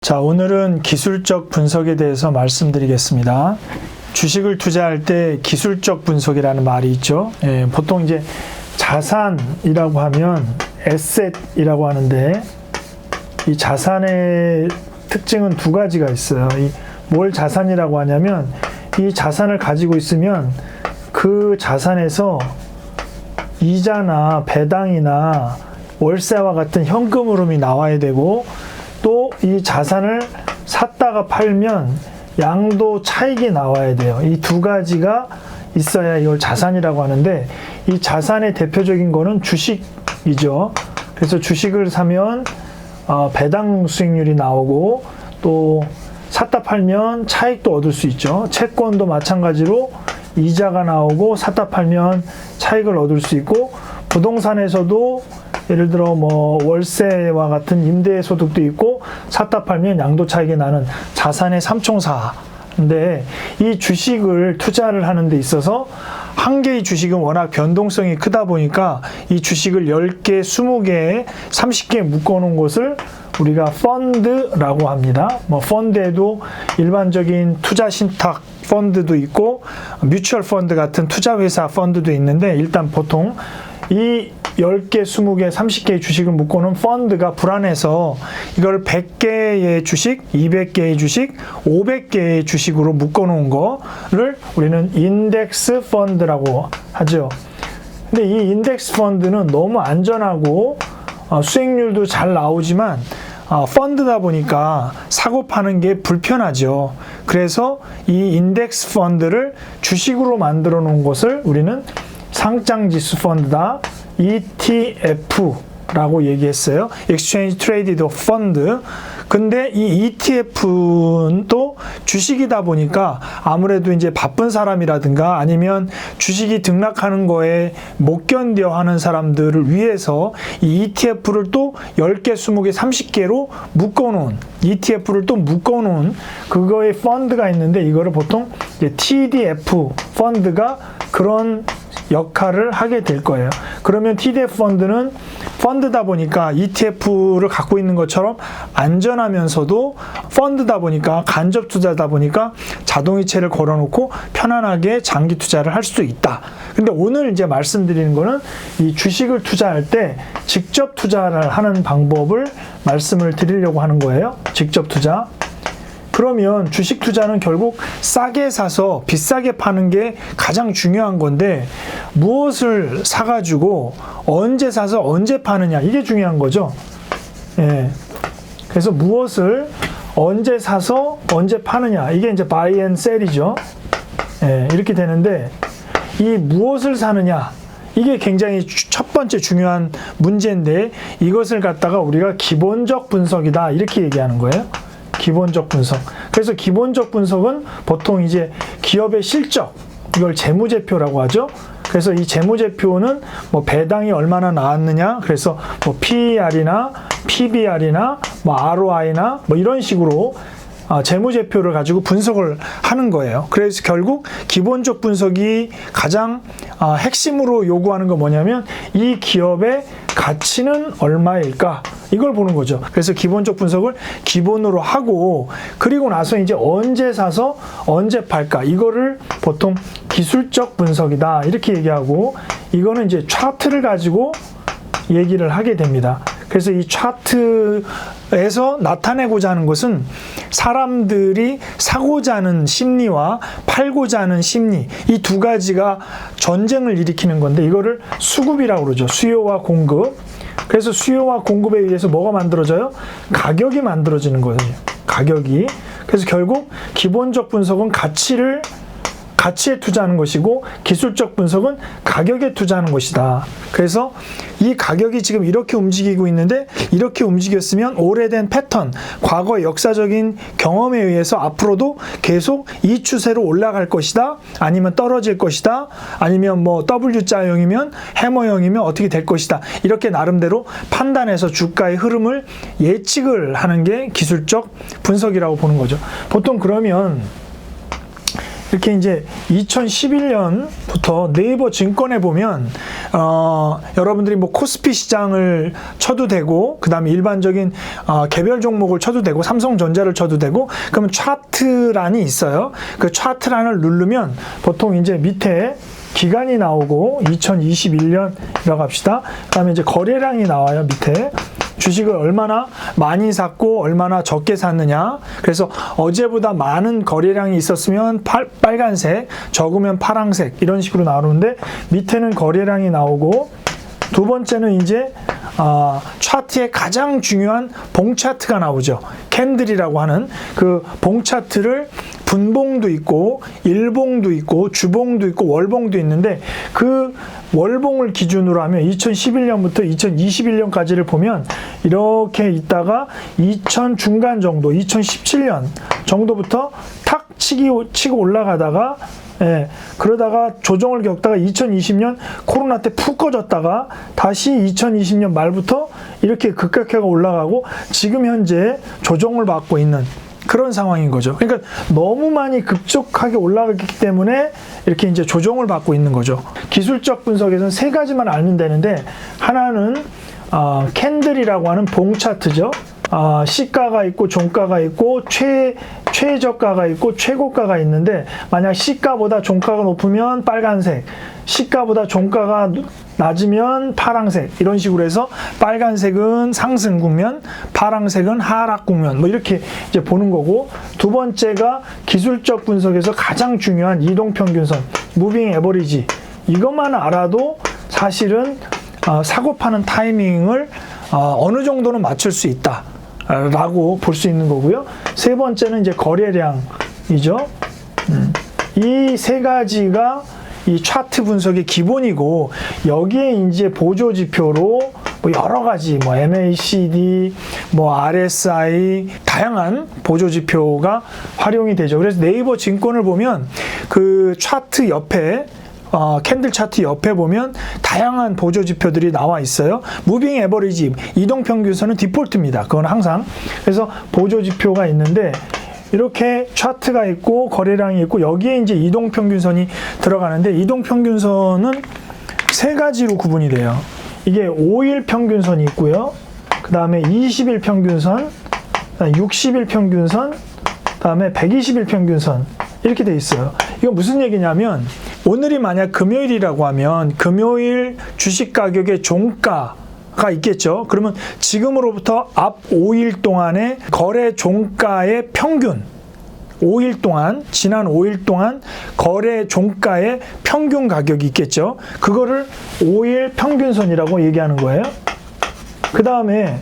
자, 오늘은 기술적 분석에 대해서 말씀드리겠습니다. 주식을 투자할 때 기술적 분석이라는 말이 있죠. 보통 이제 자산이라고 하면 에셋이라고 하는데, 이 자산의 특징은 두 가지가 있어요. 뭘 자산이라고 하냐면, 이 자산을 가지고 있으면 그 자산에서 이자나 배당이나 월세와 같은 현금 흐름이 나와야 되고, 또 이 자산을 샀다가 팔면 양도 차익이 나와야 돼요. 이 두 가지가 있어야 이걸 자산이라고 하는데, 이 자산의 대표적인 거는 주식이죠. 그래서 주식을 사면 배당 수익률이 나오고, 또 샀다 팔면 차익도 얻을 수 있죠. 채권도 마찬가지로 이자가 나오고 샀다 팔면 차익을 얻을 수 있고, 부동산에서도 예를 들어 월세와 같은 임대 소득도 있고 샀다 팔면 양도 차익이 나는 자산의 삼총사인데, 이 주식을 투자를 하는 데 있어서 한 개의 주식은 워낙 변동성이 크다 보니까 이 주식을 10개, 20개, 30개 묶어 놓은 것을 우리가 펀드라고 합니다. 펀드에도 일반적인 투자 신탁 펀드도 있고 뮤추얼 펀드 같은 투자 회사 펀드도 있는데, 일단 보통 이 10개, 20개, 30개의 주식을 묶어놓은 펀드가 불안해서 이걸 100개의 주식, 200개의 주식, 500개의 주식으로 묶어놓은 거를 우리는 인덱스 펀드라고 하죠. 근데 이 인덱스 펀드는 너무 안전하고 수익률도 잘 나오지만 펀드다 보니까 사고 파는 게 불편하죠. 그래서 이 인덱스 펀드를 주식으로 만들어 놓은 것을 우리는 상장지수 펀드다, ETF라고 얘기했어요. Exchange Traded Fund. 근데 이 ETF는 또 주식이다 보니까 아무래도 이제 바쁜 사람이라든가 아니면 주식이 등락하는 거에 못 견뎌 하는 사람들을 위해서 이 ETF를 또 10개, 20개, 30개로 묶어놓은, ETF를 또 묶어놓은 그거의 펀드가 있는데, 이거를 보통 이제 TDF 펀드가 그런 역할을 하게 될 거예요. 그러면 TDF 펀드는 펀드다 보니까 ETF를 갖고 있는 것처럼 안전하면서도 펀드다 보니까, 간접 투자다 보니까 자동이체를 걸어놓고 편안하게 장기 투자를 할 수 있다. 근데 오늘 이제 말씀드리는 거는 이 주식을 투자할 때 직접 투자를 하는 방법을 말씀을 드리려고 하는 거예요. 직접 투자. 그러면 주식 투자는 결국 싸게 사서 비싸게 파는 게 가장 중요한 건데, 무엇을 사가지고 언제 사서 언제 파느냐, 이게 중요한 거죠. 그래서 무엇을 언제 사서 언제 파느냐, 이게 이제 buy and sell이죠. 이렇게 되는데, 이 무엇을 사느냐, 이게 굉장히 첫 번째 중요한 문제인데, 이것을 갖다가 우리가 기본적 분석이다, 이렇게 얘기하는 거예요. 기본적 분석. 그래서 기본적 분석은 보통 이제 기업의 실적, 이걸 재무제표라고 하죠. 그래서 이 재무제표는 배당이 얼마나 나왔느냐, 그래서 PER이나 PBR이나 ROI나 이런 식으로 재무제표를 가지고 분석을 하는 거예요. 그래서 결국 기본적 분석이 가장 핵심으로 요구하는 건 뭐냐면, 이 기업의 가치는 얼마일까, 이걸 보는 거죠. 그래서 기본적 분석을 기본으로 하고, 그리고 나서 이제 언제 사서 언제 팔까, 이거를 보통 기술적 분석이다, 이렇게 얘기하고, 이거는 이제 차트를 가지고 얘기를 하게 됩니다. 그래서 이 차트에서 나타내고자 하는 것은 사람들이 사고자 하는 심리와 팔고자 하는 심리, 이 두 가지가 전쟁을 일으키는 건데, 이거를 수급이라고 그러죠. 수요와 공급. 그래서 수요와 공급에 의해서 뭐가 만들어져요? 가격이 만들어지는 거예요. 가격이. 그래서 결국 기본적 분석은 가치에 투자하는 것이고, 기술적 분석은 가격에 투자하는 것이다. 그래서 이 가격이 지금 이렇게 움직이고 있는데, 이렇게 움직였으면 오래된 패턴, 과거의 역사적인 경험에 의해서 앞으로도 계속 이 추세로 올라갈 것이다, 아니면 떨어질 것이다, 아니면 W자형이면 해머형이면 어떻게 될 것이다, 이렇게 나름대로 판단해서 주가의 흐름을 예측을 하는 게 기술적 분석이라고 보는 거죠. 보통 그러면 이렇게 이제 2011년부터 네이버 증권에 보면 여러분들이 뭐 코스피 시장을 쳐도 되고, 그 다음에 일반적인 개별 종목을 쳐도 되고, 삼성전자를 쳐도 되고, 그러면 차트란이 있어요. 그 차트란을 누르면 보통 이제 밑에 기간이 나오고 2021년이라고 합시다. 그 다음에 이제 거래량이 나와요. 밑에 주식을 얼마나 많이 샀고 얼마나 적게 샀느냐. 그래서 어제보다 많은 거래량이 있었으면 빨간색, 적으면 파란색, 이런 식으로 나오는데 밑에는 거래량이 나오고, 두 번째는 이제 차트의 가장 중요한 봉 차트가 나오죠. 캔들이라고 하는 그 봉 차트를 분봉도 있고 일봉도 있고 주봉도 있고 월봉도 있는데, 그 월봉을 기준으로 하면 2011년부터 2021년까지를 보면 이렇게 있다가 2000 중간 정도, 2017년 정도부터 탁 치고 올라가다가, 그러다가 조정을 겪다가 2020년 코로나 때 푹 꺼졌다가 다시 2020년 말부터 이렇게 급격하게 올라가고 지금 현재 조정을 받고 있는 그런 상황인 거죠. 그러니까 너무 많이 급속하게 올라가기 때문에 이렇게 이제 조정을 받고 있는 거죠. 기술적 분석에서는 세 가지만 알면 되는데, 하나는 캔들이라고 하는 봉 차트죠. 시가가 있고 종가가 있고 최저가가 있고 최고가가 있는데, 만약 시가보다 종가가 높으면 빨간색, 시가보다 종가가 낮으면 파란색, 이런 식으로 해서 빨간색은 상승 국면, 파란색은 하락 국면, 뭐 이렇게 이제 보는 거고, 두 번째가 기술적 분석에서 가장 중요한 이동평균선, 무빙 에버리지. 이것만 알아도 사실은 사고 파는 타이밍을 어느 정도는 맞출 수 있다 라고 볼 수 있는 거고요. 세 번째는 이제 거래량이죠. 이 세 가지가 이 차트 분석의 기본이고, 여기에 이제 보조 지표로 뭐 여러 가지 뭐 MACD, 뭐 RSI, 다양한 보조 지표가 활용이 되죠. 그래서 네이버 증권을 보면 그 차트 옆에 캔들 차트 옆에 보면 다양한 보조 지표들이 나와 있어요. 무빙 에버리지, 이동 평균선은 디폴트입니다. 그건 항상. 그래서 보조 지표가 있는데, 이렇게 차트가 있고 거래량이 있고 여기에 이제 이동 평균선이 들어가는데, 이동 평균선은 세 가지로 구분이 돼요. 이게 5일 평균선이 있고요. 그 다음에 20일 평균선, 60일 평균선, 그 다음에 120일 평균선, 이렇게 돼 있어요. 이거 무슨 얘기냐면, 오늘이 만약 금요일이라고 하면 금요일 주식 가격의 종가가 있겠죠. 그러면 지금으로부터 앞 5일 동안의 거래 종가의 평균, 5일 동안, 지난 5일 동안 거래 종가의 평균 가격이 있겠죠. 그거를 5일 평균선이라고 얘기하는 거예요. 그 다음에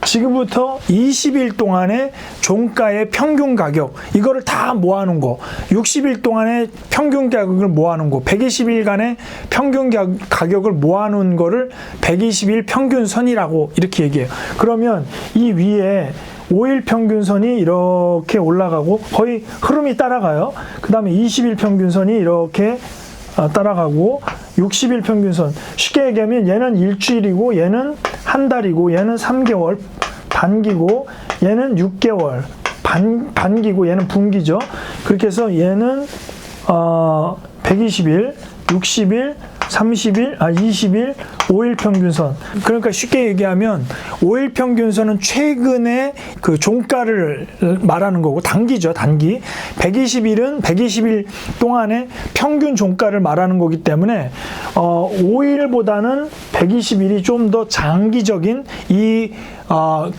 지금부터 20일 동안의 종가의 평균 가격, 이거를 다 모아놓은 거, 60일 동안의 평균 가격을 모아놓은 거, 120일간의 평균 가격을 모아놓은 거를 120일 평균선이라고 이렇게 얘기해요. 그러면 이 위에 5일 평균선이 이렇게 올라가고 거의 흐름이 따라가요. 그 다음에 20일 평균선이 이렇게 따라가고, 60일 평균선, 쉽게 얘기하면 얘는 일주일이고 얘는 한 달이고 얘는 3개월 단기고 얘는 6개월 반기고 얘는 분기죠. 그렇게 해서 얘는 120일, 60일, 30일, 20일, 5일 평균선. 그러니까 쉽게 얘기하면 5일 평균선은 최근의 그 종가를 말하는 거고, 단기죠, 단기. 120일은 120일 동안의 평균 종가를 말하는 거기 때문에 5일보다는 120일이 좀 더 장기적인 이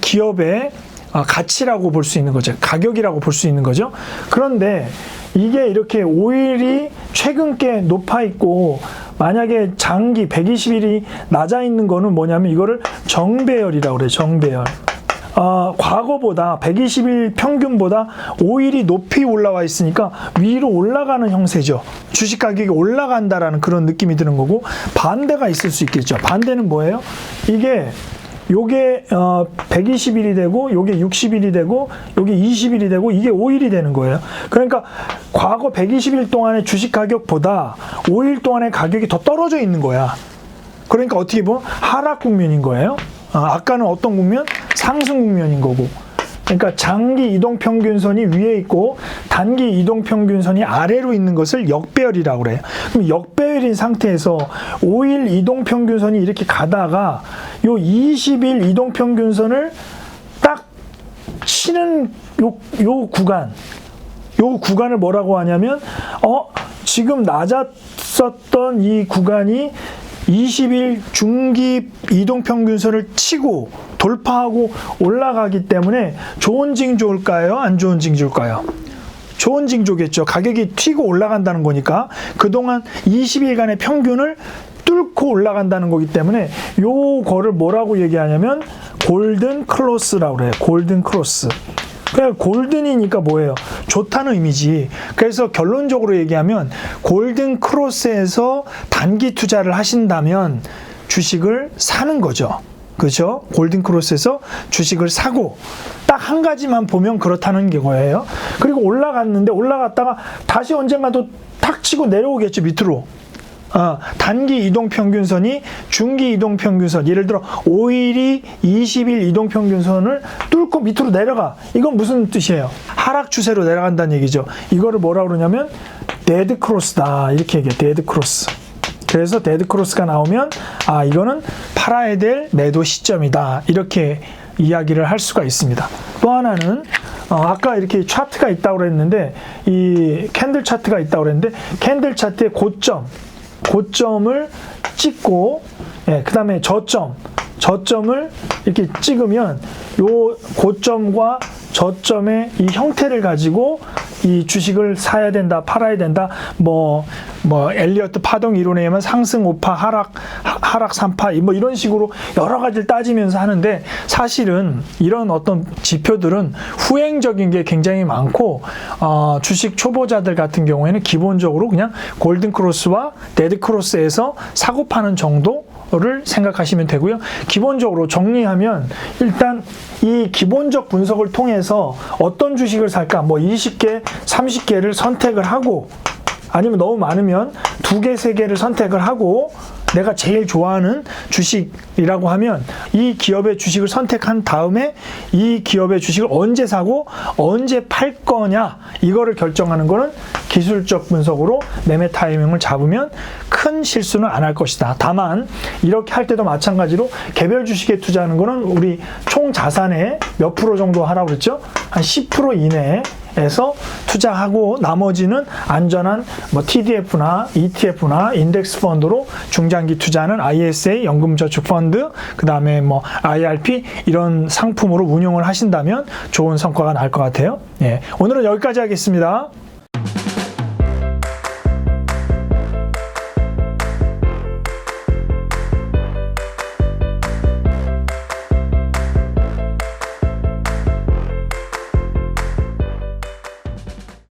기업의 가치라고 볼 수 있는 거죠. 가격이라고 볼 수 있는 거죠. 그런데 이게 이렇게 5일이 최근 게 높아 있고, 만약에 장기 120일이 낮아 있는 거는 뭐냐면 이거를 정배열이라고 그래요. 정배열. 과거보다 120일 평균보다 5일이 높이 올라와 있으니까 위로 올라가는 형세죠. 주식 가격이 올라간다라는 그런 느낌이 드는 거고, 반대가 있을 수 있겠죠. 반대는 뭐예요? 요게 120일이 되고 요게 60일이 되고 요게 20일이 되고 이게 5일이 되는 거예요. 그러니까 과거 120일 동안의 주식 가격보다 5일 동안의 가격이 더 떨어져 있는 거야. 그러니까 어떻게 보면 하락 국면인 거예요. 아까는 어떤 국면? 상승 국면인 거고. 그러니까 장기 이동평균선이 위에 있고 단기 이동평균선이 아래로 있는 것을 역배열이라고 그래요. 그럼 역배열인 상태에서 5일 이동평균선이 이렇게 가다가 요 20일 이동평균선을 딱 치는 요 구간을 뭐라고 하냐면 지금 낮았었던 이 구간이 20일 중기 이동평균선을 치고 돌파하고 올라가기 때문에 좋은 징조일까요? 안 좋은 징조일까요? 좋은 징조겠죠. 가격이 튀고 올라간다는 거니까 그동안 20일간의 평균을 뚫고 올라간다는 거기 때문에 요거를 뭐라고 얘기하냐면 골든 크로스라고 그래요. 골든 크로스. 그냥 골든이니까 뭐예요? 좋다는 의미지. 그래서 결론적으로 얘기하면 골든 크로스에서 단기 투자를 하신다면 주식을 사는 거죠. 그렇죠? 골든 크로스에서 주식을 사고 딱 한 가지만 보면 그렇다는 거예요. 그리고 올라갔다가 다시 언젠가 또 탁 치고 내려오겠죠, 밑으로. 단기 이동평균선이 중기 이동평균선, 예를 들어 5일이 20일 이동평균선을 뚫고 밑으로 내려가. 이건 무슨 뜻이에요? 하락 추세로 내려간다는 얘기죠. 이거를 뭐라고 그러냐면 데드 크로스다 이렇게 얘기해요. 데드 크로스. 그래서 데드 크로스가 나오면 이거는 팔아야 될 매도 시점이다 이렇게 이야기를 할 수가 있습니다. 또 하나는 아까 이렇게 차트가 있다고 그랬는데 이 캔들 차트가 있다고 그랬는데 캔들 차트의 고점을 찍고 그 다음에 저점을 이렇게 찍으면 요 고점과 저점의 이 형태를 가지고 이 주식을 사야 된다, 팔아야 된다. 뭐 엘리어트 파동 이론에 의하면 상승 5파, 하락 3파 뭐 이런 식으로 여러 가지를 따지면서 하는데 사실은 이런 어떤 지표들은 후행적인 게 굉장히 많고 주식 초보자들 같은 경우에는 기본적으로 그냥 골든 크로스와 데드 크로스에서 사고 파는 정도를 생각하시면 되고요. 기본적으로 정리하면 일단 이 기본적 분석을 통해서 어떤 주식을 살까 뭐 20개, 30개를 선택을 하고 아니면 너무 많으면 2개, 3개를 선택을 하고 내가 제일 좋아하는 주식이라고 하면 이 기업의 주식을 선택한 다음에 이 기업의 주식을 언제 사고 언제 팔 거냐 이거를 결정하는 거는 기술적 분석으로 매매 타이밍을 잡으면 큰 실수는 안 할 것이다. 다만 이렇게 할 때도 마찬가지로 개별 주식에 투자하는 거는 우리 총 자산의 몇 프로 정도 하라고 그랬죠? 한 10% 이내에서 투자하고 나머지는 안전한 뭐 TDF나 ETF나 인덱스 펀드로 중장기 투자하는 ISA 연금저축펀드 그 다음에 뭐 IRP 이런 상품으로 운용을 하신다면 좋은 성과가 날 것 같아요. 오늘은 여기까지 하겠습니다.